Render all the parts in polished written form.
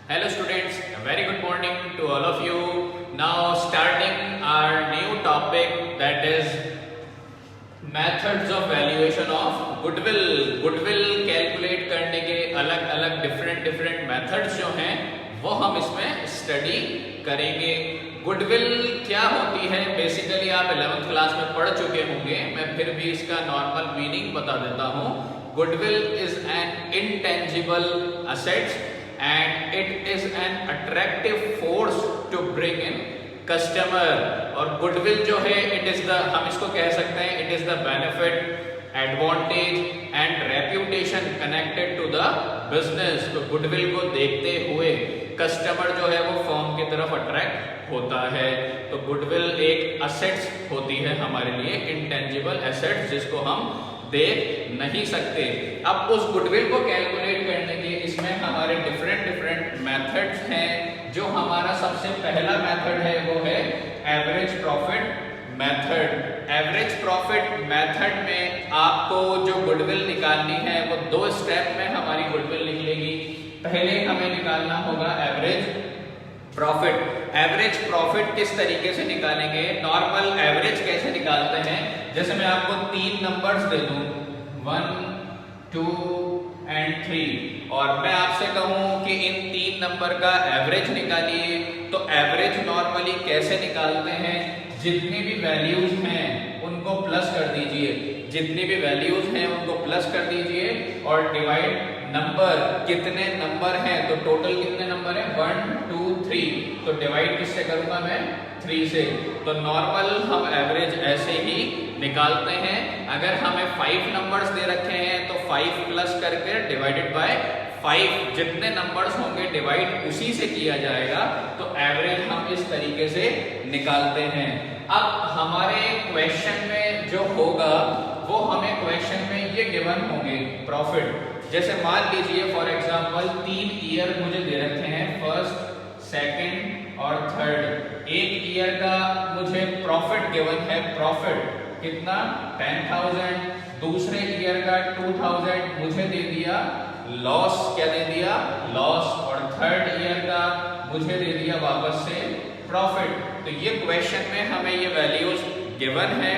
Hello students, a very good morning to all of you. Now starting our new topic, that is methods of valuation of goodwill. Goodwill calculate करने के अलग अलग different methods जो हैं वो हम इसमें स्टडी करेंगे। गुडविल क्या होती है, बेसिकली आप 11th क्लास में पढ़ चुके होंगे, मैं फिर भी इसका नॉर्मल मीनिंग बता देता हूँ। Goodwill is an intangible assets and it is an attractive force to bring in customer। और goodwill जो है it is the, हम इसको कह सकते हैं, it is the benefit, advantage and reputation connected to the business। तो goodwill को देखते हुए कस्टमर जो है वो फर्म की तरफ अट्रैक्ट होता है। तो गुडविल एक असेट्स होती है हमारे लिए, इंटेंजिबल एसेट्स जिसको हम देख नहीं सकते। अब उस गुडविल को कैलकुलेट करने के इसमें हमारे डिफरेंट मेथड्स हैं। जो हमारा सबसे पहला मेथड है वो है average profit method. Average profit method में आपको जो गुडविल निकालनी है वो दो स्टेप में हमारी गुडविल निकलेगी। पहले हमें निकालना होगा एवरेज प्रॉफिट। एवरेज प्रॉफिट किस तरीके से निकालेंगे, नॉर्मल एवरेज कैसे निकालते हैं, जैसे मैं आपको 3 नंबर्स दे दूं 1, 2 and 3 और मैं आपसे कहूं कि इन 3 नंबर का एवरेज निकालिए, तो एवरेज नॉर्मली कैसे निकालते हैं, जितनी भी वैल्यूज हैं उनको प्लस कर दीजिए, जितनी भी वैल्यूज हैं उनको प्लस कर दीजिए और डिवाइड नंबर, कितने नंबर हैं, तो टोटल कितने नंबर हैं 1, 2, 3, तो डिवाइड किससे करूंगा मैं 3 से। तो नॉर्मल हम एवरेज ऐसे ही निकालते हैं। अगर हमें 5 नंबर्स दे रखे हैं तो 5 प्लस करके डिवाइडेड बाय 5, जितने नंबर्स होंगे डिवाइड उसी से किया जाएगा। तो एवरेज हम इस तरीके से निकालते हैं। अब हमारे क्वेश्चन में जो होगा वो हमें क्वेश्चन में ये गिवन होंगे प्रॉफिट। जैसे मान लीजिए फॉर एग्जांपल 3 ईयर मुझे दे रखे हैं, फर्स्ट, सेकंड और थर्ड। एक ईयर का मुझे प्रॉफिट गिवन है, प्रॉफिट कितना 10,000, दूसरे ईयर का 2,000 मुझे दे दिया, लॉस क्या दे दिया, लॉस, और थर्ड ईयर का मुझे दे दिया वापस से प्रॉफिट। तो ये क्वेश्चन में हमें ये वैल्यूज गिवन है।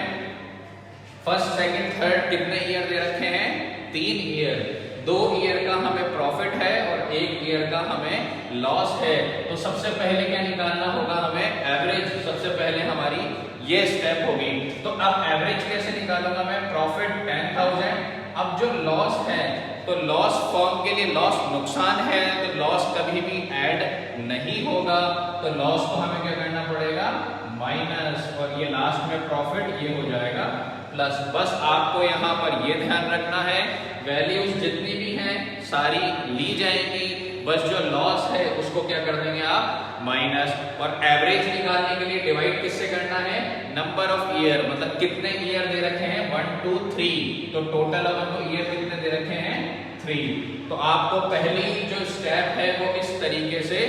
फर्स्ट, सेकंड, थर्ड कितने ईयर दे रखे हैं, 3 ईयर। 2 ईयर का हमें प्रॉफिट है और 1 ईयर का हमें लॉस है। तो सबसे पहले क्या निकालना होगा हमें, एवरेज। सबसे पहले हमारी ये स्टेप होगी। तो अब एवरेज कैसे निकालूंगा मैं, प्रॉफिट 10,000। अब जो लॉस है, तो लॉस फर्म के लिए लॉस नुकसान है, तो लॉस कभी भी ऐड नहीं होगा, तो लॉस को हमें क्या करना पड़ेगा, माइनस, और ये लास्ट में प्रॉफिट ये हो जाएगा प्लस। बस आपको यहाँ पर ये ध्यान रखना है, वैल्यूज जितनी भी हैं सारी ली जाएंगी, बस जो लॉस है उसको क्या कर देंगे आप, माइनस। और एवरेज निकालने के लिए डिवाइड किससे करना है, नंबर ऑफ ईयर, मतलब कितने ईयर दे रखे हैं 1, 2, 3, तो टोटल अपन को ईयर कितने दे रखे हैं 3। तो आपको पहली जो स्टेप है वो इस तरीके से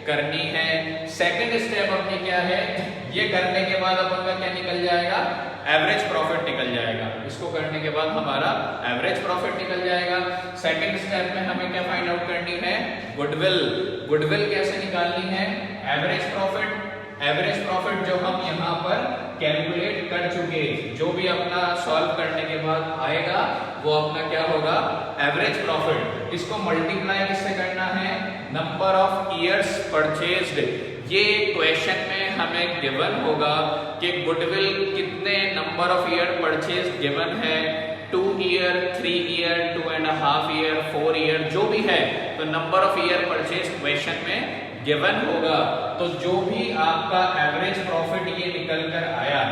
करनी है। सेकंड स्टेप अपनी क्या है, ये करने के बाद अपन का क्या निकल जाएगा, एवरेज प्रॉफिट निकल जाएगा। इसको करने के बाद हमारा एवरेज प्रॉफिट निकल जाएगा। सेकंड स्टेप में हमें क्या फाइंड आउट करनी है, गुडविल। गुडविल कैसे निकालनी है, एवरेज प्रॉफिट। एवरेज प्रॉफिट जो हम यहाँ पर कैलकुलेट कर चुके, जो भी अपना सॉल्व करने के बाद आएगा वो अपना क्या होगा, एवरेज प्रॉफिट। इसको मल्टीप्लाई किससे करना है, नंबर ऑफ ईयर्स परचेज्ड। ये क्वेश्चन में हमें गिवन होगा कि गुडविल कितने number of year purchase given है, 2 ईयर, 3 ईयर, 2.5 ईयर, 4 ईयर, जो भी है, तो number of year purchase question में गिवन होगा। तो जो भी आपका एवरेज प्रॉफिट ये निकल कर आया,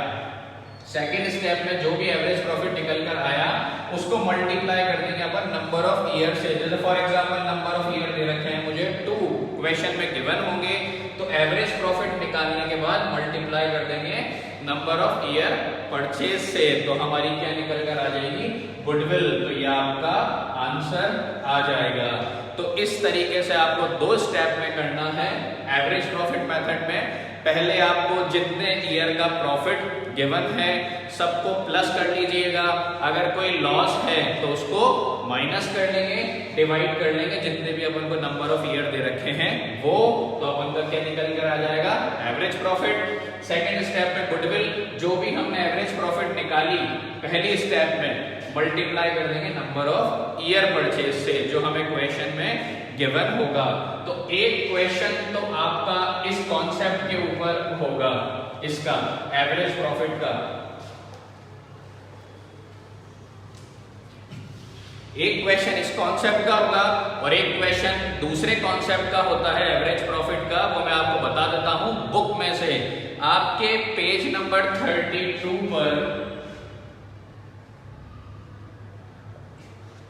सेकेंड स्टेप में जो भी एवरेज प्रॉफिट निकल कर आया उसको मल्टीप्लाई कर देंगे अपन नंबर ऑफ ईयर से। जैसे for example number of year दे रखे हैं मुझे 2, क्वेश्चन में गिवन होंगे, तो एवरेज प्रॉफिट निकालने के बाद मल्टीप्लाई कर देंगे नंबर ऑफ ईयर परचेज से, तो हमारी क्या निकल कर आ जाएगी, गुडविल। तो ये आपका आंसर आ जाएगा। तो इस तरीके से आपको 2 स्टेप में करना है एवरेज प्रॉफिट मेथड में। पहले आपको जितने ईयर का प्रॉफिट गिवन है सबको प्लस कर लीजिएगा, अगर कोई लॉस है तो उसको माइनस कर लेंगे, डिवाइड कर लेंगे जितने भी अपन को नंबर ऑफ ईयर दे रखे हैं वो, तो अपन का क्या निकल कर आ जाएगा, एवरेज प्रॉफिट। सेकंड स्टेप में गुडविल, जो भी हमने एवरेज प्रॉफिट निकाली पहली स्टेप में मल्टीप्लाई कर देंगे नंबर ऑफ ईयर परचेज से, जो हमें क्वेश्चन में गिवन होगा। तो एक क्वेश्चन तो आपका इस कॉन्सेप्ट के ऊपर होगा, इसका एवरेज प्रॉफिट का। एक क्वेश्चन इस कॉन्सेप्ट का होगा और एक क्वेश्चन दूसरे कॉन्सेप्ट का होता है एवरेज प्रॉफिट का, वो मैं आपको बता देता हूं बुक में से। आपके पेज नंबर 32 पर,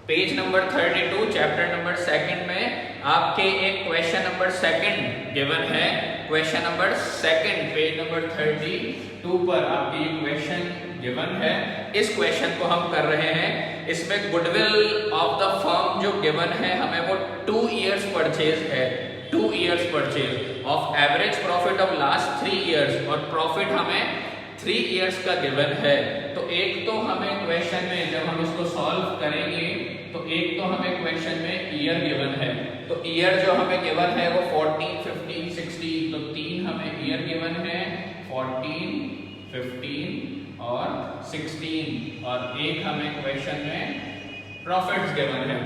पेज नंबर 32 चैप्टर नंबर 2 में आपके एक क्वेश्चन नंबर 2 गिवन है। क्वेश्चन नंबर 2 पेज नंबर 32 पर आपकी क्वेश्चन गिवन है। इस क्वेश्चन को हम कर रहे हैं, इसमें गुडविल ऑफ द फर्म जो गिवन है हमें वो 2 इयर्स परचेज है, 2 years purchase of average profit of last 3 years, और प्रॉफिट हमें 3 इयर्स का गिवन है। तो एक तो हमें क्वेश्चन में जब हम इसको सॉल्व करेंगे तो एक तो हमें क्वेश्चन में ईयर गिवन है, तो ईयर जो हमें गिवन है वो 14, 15, 16, तो 3 हमें ईयर गिवन है 14, 15 और 16, और एक हमें क्वेश्चन में प्रॉफिट्स गिवन है।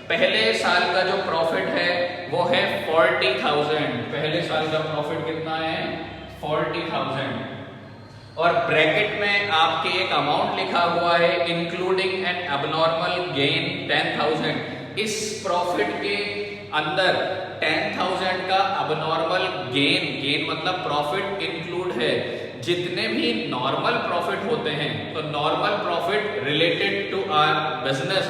पहले साल का जो प्रॉफिट है वो है 40,000, पहले साल का प्रॉफिट कितना है 40,000, और ब्रैकेट में आपके एक अमाउंट लिखा हुआ है इंक्लूडिंग एन एबनॉर्मल गेन 10,000। इस प्रॉफिट के अंदर 10,000 का एबनॉर्मल गेन, गेन मतलब प्रॉफिट इंक्लूड है। जितने भी नॉर्मल प्रॉफिट होते हैं तो normal profit related to our business,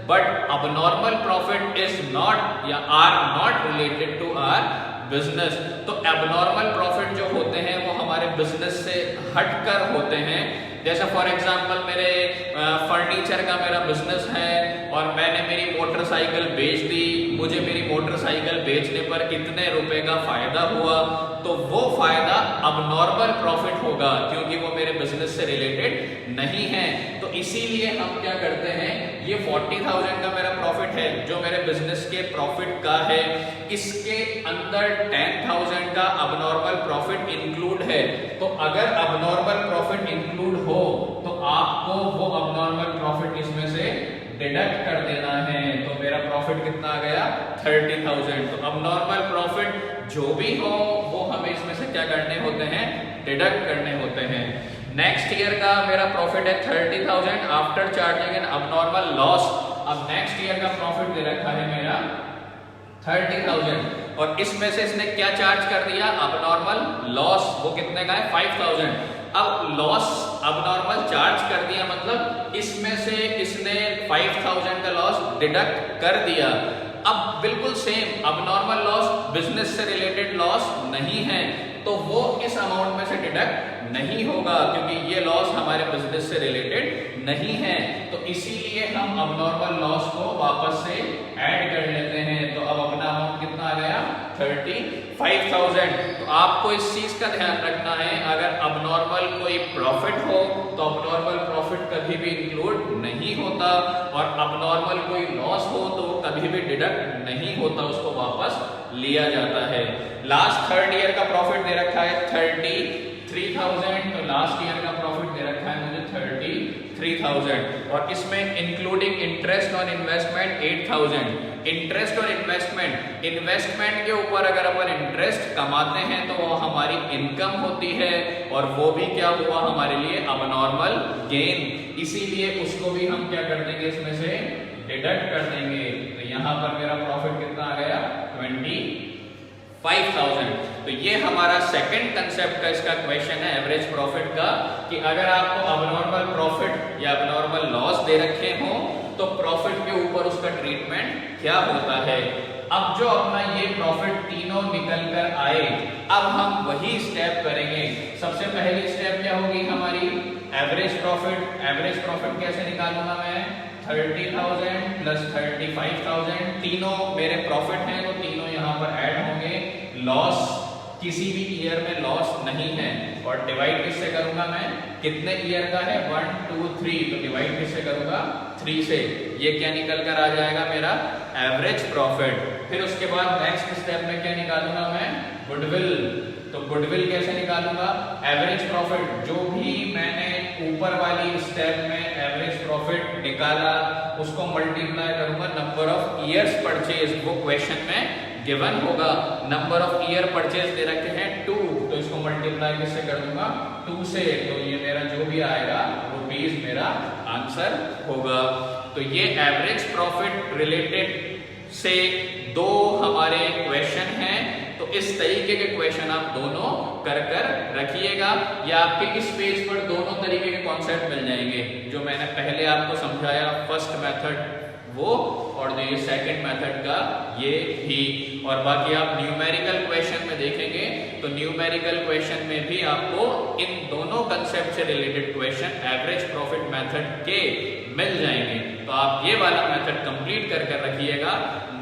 but abnormal profit is not या are not related to our business। तो abnormal profit जो होते हैं वो हमारे बिजनेस से हटकर होते हैं। जैसे फॉर एग्जांपल मेरे फर्नीचर का मेरा बिजनेस है और मैंने मेरी मोटरसाइकिल बेच दी, मुझे मेरी मोटरसाइकिल बेचने पर इतने रुपए का फायदा हुआ, तो वो फायदा abnormal प्रॉफिट होगा क्योंकि वो मेरे बिजनेस से रिलेटेड नहीं है। तो इसीलिए हम क्या करते हैं, ये 40,000 का मेरा प्रॉफिट है जो मेरे बिजनेस के प्रॉफिट का है, इसके अंदर 10,000 का abnormal प्रॉफिट इंक्लूड है। तो अगर abnormal प्रॉफिट इंक्लूड हो तो आपको वो abnormal प्रॉफिट इसमें से डिडक्ट कर देना है। तो मेरा प्रॉफिट कितना आ गया 30,000। तो abnormal प्रॉफिट जो भी हो वो हमें इसमें से क्या करने होते हैं, डिडक्ट करने होते हैं। नेक्स्ट ईयर का मेरा प्रॉफिट है 30,000 after charging an abnormal loss. अब नेक्स्ट ईयर का प्रॉफिट दे रखा है मेरा 30,000 और इसमें से इसने क्या चार्ज कर दिया, abnormal लॉस, वो कितने का है 5,000। अब लॉस abnormal चार्ज कर दिया मतलब इसमें से इसने 5,000 का लॉस डिडक्ट कर दिया। अब बिल्कुल सेम abnormal लॉस बिजनेस से रिलेटेड लॉस नहीं है तो वो इस अमाउंट में से डिडक्ट नहीं होगा क्योंकि ये लॉस हमारे बिजनेस से रिलेटेड नहीं है। तो इसीलिए हम abnormal लॉस को वापस से ऐड कर लेते हैं। तो अब अपना अमाउंट कितना आ गया 35,000। तो आपको इस चीज का ध्यान रखना है, अगर abnormal कोई प्रॉफिट हो तो abnormal प्रॉफिट कभी भी इंक्लूड नहीं होता, और abnormal कोई लॉस हो तो वो कभी भी डिडक्ट नहीं होता, उसको वापस लिया जाता है। लास्ट थर्ड ईयर का प्रॉफिट दे रखा है 33,000, तो लास्ट ईयर का प्रॉफिट दे रखा है मुझे 33,000 और इसमें including interest on investment 8,000। Interest और इन्वेस्टमेंट, इन्वेस्टमेंट के ऊपर अगर अपन इंटरेस्ट कमाते हैं तो वो हमारी इनकम होती है और वो भी क्या हुआ हमारे लिए abnormal गेन, इसीलिए उसको भी हम क्या कर देंगे, इसमें से डिडक्ट कर देंगे। तो यहाँ पर मेरा प्रॉफिट कितना आ गया 25,000। तो ये हमारा सेकंड कंसेप्ट का इसका क्वेश्चन है एवरेज प्रॉफिट का, कि अगर आपको abnormal प्रॉफिट या abnormal लॉस दे रखे हो तो प्रॉफिट के ऊपर उसका ट्रीटमेंट क्या होता है। अब जो अपना ये प्रॉफिट तीनों निकल कर आए, अब हम वही स्टेप करेंगे। सबसे पहली स्टेप क्या होगी हमारी, एवरेज प्रॉफिट। एवरेज प्रॉफिट कैसे निकालूंगा मैं, 30,000 प्लस 35,000, तीनों मेरे प्रॉफिट हैं तो तीनों यहाँ पर ऐड होंगे। लॉस किसी भी ईयर में लॉस नहीं है। और डिवाइड किससे करूंगा मैं, कितने ईयर का है 1 2 3, तो डिवाइड किससे करूंगा 3 से। ये क्या निकल कर आ जाएगा मेरा एवरेज प्रॉफिट। फिर उसके बाद नेक्स्ट स्टेप में क्या निकालूंगा मैं, गुडविल। तो गुडविल कैसे निकालूंगा, एवरेज प्रॉफिट, जो भी मैंने ऊपर वाली स्टेप में एवरेज प्रॉफिट निकाला उसको मल्टीप्लाई करूंगा नंबर ऑफ ईयर्स परचेज। वो क्वेश्चन में गिवन होगा, नंबर ऑफ ईयर परचेज दे रखे हैं 2, तो इसको मल्टीप्लाई किससे कर दूंगा 2 से। तो ये मेरा जो भी आएगा रुपीज मेरा आंसर होगा। तो ये एवरेज प्रॉफिट रिलेटेड से 2 हमारे क्वेश्चन हैं। तो इस तरीके के क्वेश्चन आप दोनों कर रखिएगा, या आपके इस पेज पर दोनों तरीके के कॉन्सेप्ट मिल जाएंगे। जो मैंने पहले आपको समझाया फर्स्ट मेथड वो, और जो ये सेकंड मेथड का ये भी। और बाकी आप न्यूमेरिकल क्वेश्चन में देखेंगे तो न्यूमेरिकल क्वेश्चन में भी आपको इन दोनों कंसेप्ट से related question average profit method के मिल जाएंगे। तो आप ये वाला मेथड कंप्लीट कर रखिएगा।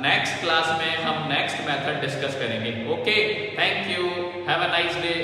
नेक्स्ट क्लास में हम नेक्स्ट मेथड डिस्कस करेंगे। Okay, thank you, have a nice day.